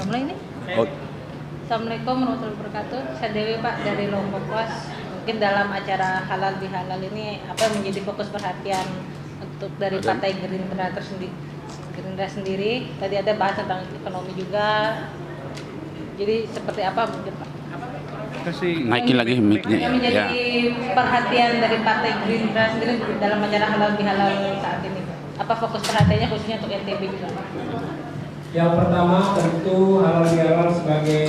mulai ini. Oh. Assalamualaikum warahmatullahi wabarakatuh. Saya Dewi Pak dari Lombok Pos. Mungkin dalam acara halal bihalal ini apa yang menjadi fokus perhatian untuk dari Partai Gerindra sendiri? Tadi ada bahas tentang ekonomi juga. Jadi seperti apa mungkin Pak? Naikin lagi mic-nya. Yang menjadi perhatian dari Partai Gerindra sendiri dalam acara halal bihalal saat ini. Apa fokus perhatiannya khususnya untuk NTB juga? Yang pertama tentu halal bihalal sebagai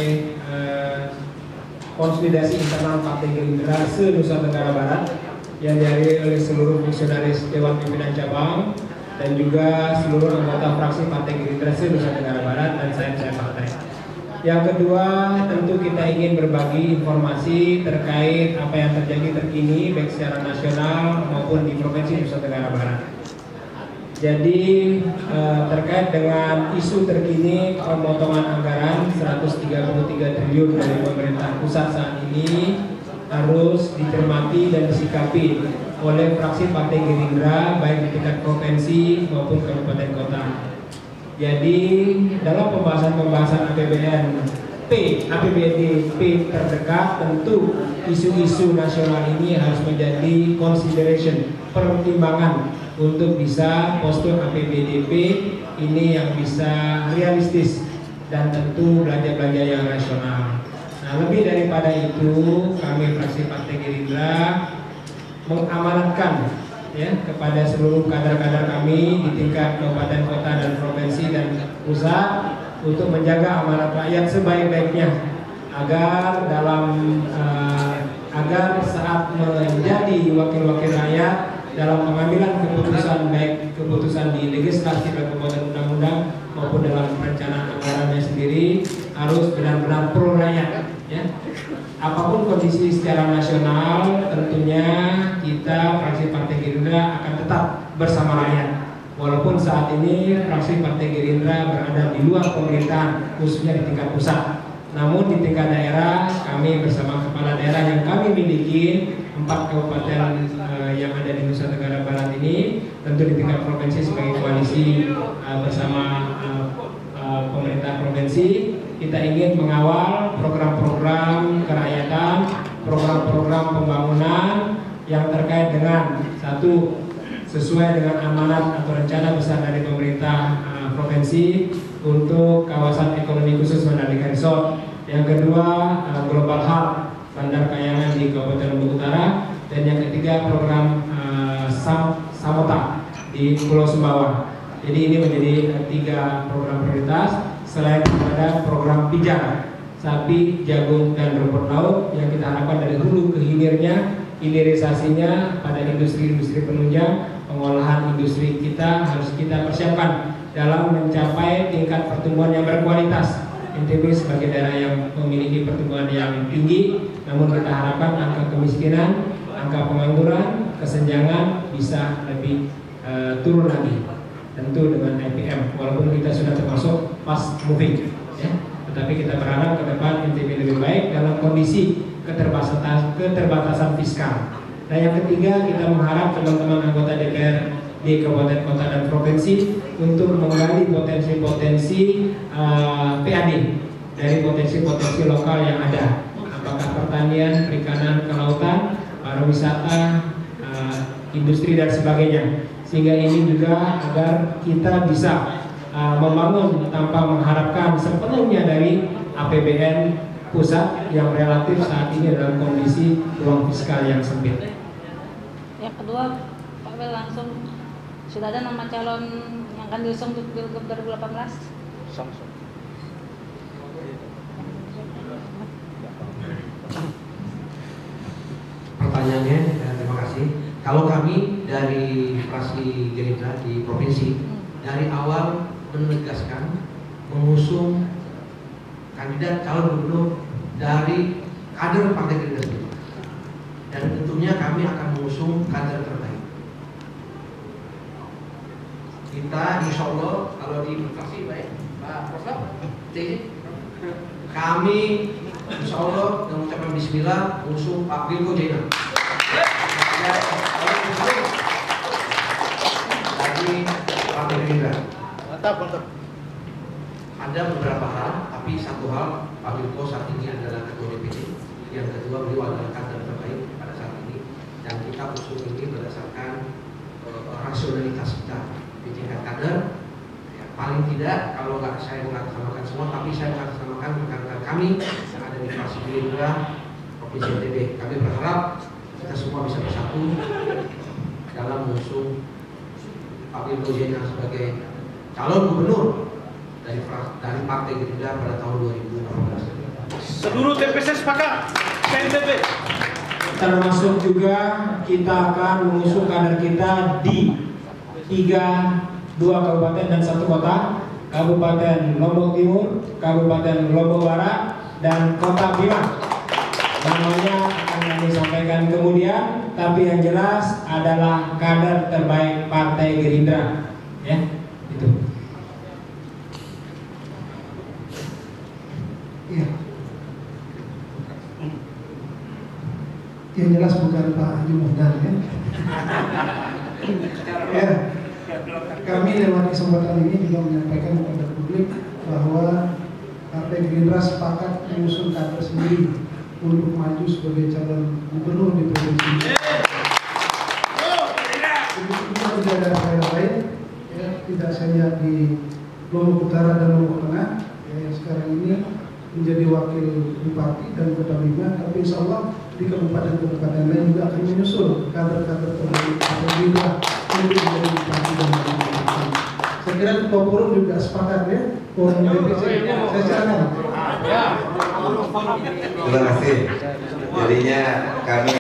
konsolidasi internal Partai Gerindra se-Nusa Tenggara Barat yang dihadiri oleh seluruh fungsionaris Dewan Pimpinan Cabang dan juga seluruh anggota fraksi Partai Gerindra se-Nusa Tenggara Barat dan saya partai. Yang kedua, tentu kita ingin berbagi informasi terkait apa yang terjadi terkini baik secara nasional maupun di Provinsi Nusa Tenggara Barat. Jadi terkait dengan isu terkini pemotongan anggaran 133 triliun dari pemerintah pusat saat ini harus dicermati dan disikapi oleh fraksi Partai Gerindra baik di tingkat provinsi maupun kabupaten kota. Jadi dalam pembahasan APBDP terdekat tentu isu-isu nasional ini harus menjadi consideration, pertimbangan untuk bisa postur APBDP ini yang bisa realistis dan tentu belanja-belanja yang rasional. Nah, lebih daripada itu kami fraksi Partai Gerindra mengamanatkan ya kepada seluruh kader-kader kami di tingkat kabupaten, kota dan provinsi dan pusat untuk menjaga amanat rakyat sebaik-baiknya agar agar saat menjadi wakil-wakil rakyat dalam pengambilan keputusan baik keputusan di legislasi dan pembuatan undang-undang maupun dalam perencanaan anggarannya sendiri harus benar-benar pro rakyat ya. Apapun kondisi secara nasional tentunya kita fraksi Partai Gerindra akan tetap bersama rakyat. Walaupun saat ini fraksi Partai Gerindra berada di luar pemerintahan khususnya di tingkat pusat. Namun di tingkat daerah kami bersama kepala daerah yang kami miliki 4 kabupaten yang ada di Nusa Tenggara Barat ini tentu di tingkat provinsi sebagai koalisi bersama pemerintah provinsi kita ingin mengawal program-program kerakyatan, program-program pembangunan yang terkait dengan satu sesuai dengan amanat atau rencana besar dari pemerintah provinsi untuk kawasan ekonomi khusus Mandalika Resort. Yang kedua Global Hub Bandar Kayangan di Kabupaten Lombok Utara dan yang ketiga program Samota di Pulau Sumbawa. Jadi ini menjadi 3 program prioritas selain pada program pijak sapi, jagung dan rumput laut yang kita harapkan dari hulu ke hilirnya, hilirisasinya pada industri-industri penunjang pengolahan industri kita harus kita persiapkan dalam mencapai tingkat pertumbuhan yang berkualitas. NTB sebagai daerah yang memiliki pertumbuhan yang tinggi, namun kita harapkan angka kemiskinan, angka pengangguran, kesenjangan bisa lebih turun lagi. Tentu dengan IPM, walaupun kita sudah termasuk fast moving, ya. Tetapi kita berharap ke depan NTB lebih baik dalam kondisi keterbatasan fiskal. Nah yang ketiga kita mengharap teman-teman anggota DPR di kabupaten, kota dan provinsi untuk menggali potensi-potensi PAD dari potensi-potensi lokal yang ada, apakah pertanian, perikanan, kelautan, pariwisata, industri dan sebagainya, sehingga ini juga agar kita bisa membangun tanpa mengharapkan sepenuhnya dari APBN pusat yang relatif saat ini dalam kondisi ruang fiskal yang sempit. Yang kedua, Pak Wel langsung sudah ada nama calon yang akan diusung untuk Pilgub 2018? Pertanyaannya, terima kasih. Kalau kami dari fraksi Gerindra di provinsi dari awal menegaskan mengusung kandidat calon gubernur dari kader Partai Gerindra sendiri, dan tentunya kami akan mengusung kader terbaik. Kita insya Allah kalau di fraksi baik Pak Prof, kami insya Allah dengan ucapan Bismillah mengusung Pak Wilko Jaina dari Partai Gerindra. Mantap. ada beberapa hal, tapi satu hal, Pak Wilko saat ini adalah Ketua DPD, yang kedua beliau adalah kader terbaik pada saat ini, dan kita usung ini berdasarkan rasionalitas kita di tingkat kader. Ya, paling tidak kalau nggak saya mengatasnamakan semua, tapi saya mengatasnamakan rekan-rekan kami yang ada di fraksi Gerindra Provinsi NTB. Kami berharap kita semua bisa bersatu dalam mengusung Pak Wilko Zainal sebagai calon gubernur dari Partai Gerindra pada tahun 2018. Seluruh TPC sepakat, NTB. Termasuk juga kita akan mengusung kader kita di 2 kabupaten dan 1 kota, Kabupaten Lombok Timur, Kabupaten Lombok Barat, dan Kota Bima. Namanya akan kami sampaikan kemudian, tapi yang jelas adalah kader terbaik Partai Gerindra. Ya, itu. Iya. Yang jelas bukan Pak Haji Muhdar ya. Ya. Kami lewat kesempatan ini juga menyampaikan kepada publik bahwa Partai Gerindra sepakat mengusung kader sendiri untuk maju sebagai calon gubernur di provinsi ini. Begitu juga ada daerah lain, ya, tidak saya lihat di Lombok Utara dan Lombok Tengah, ya, yang sekarang ini menjadi wakil bupati dan kota Bima, tapi insya Allah di kabupaten-kabupaten lain juga akan menyusul kader-kader terbaik Partai Gerindra untuk menjadi bupati dan wakil bupati. Saya kira Ketua Forum juga sepakat ya, Forum DPC. Saya silakan. Terima kasih. Jadinya kami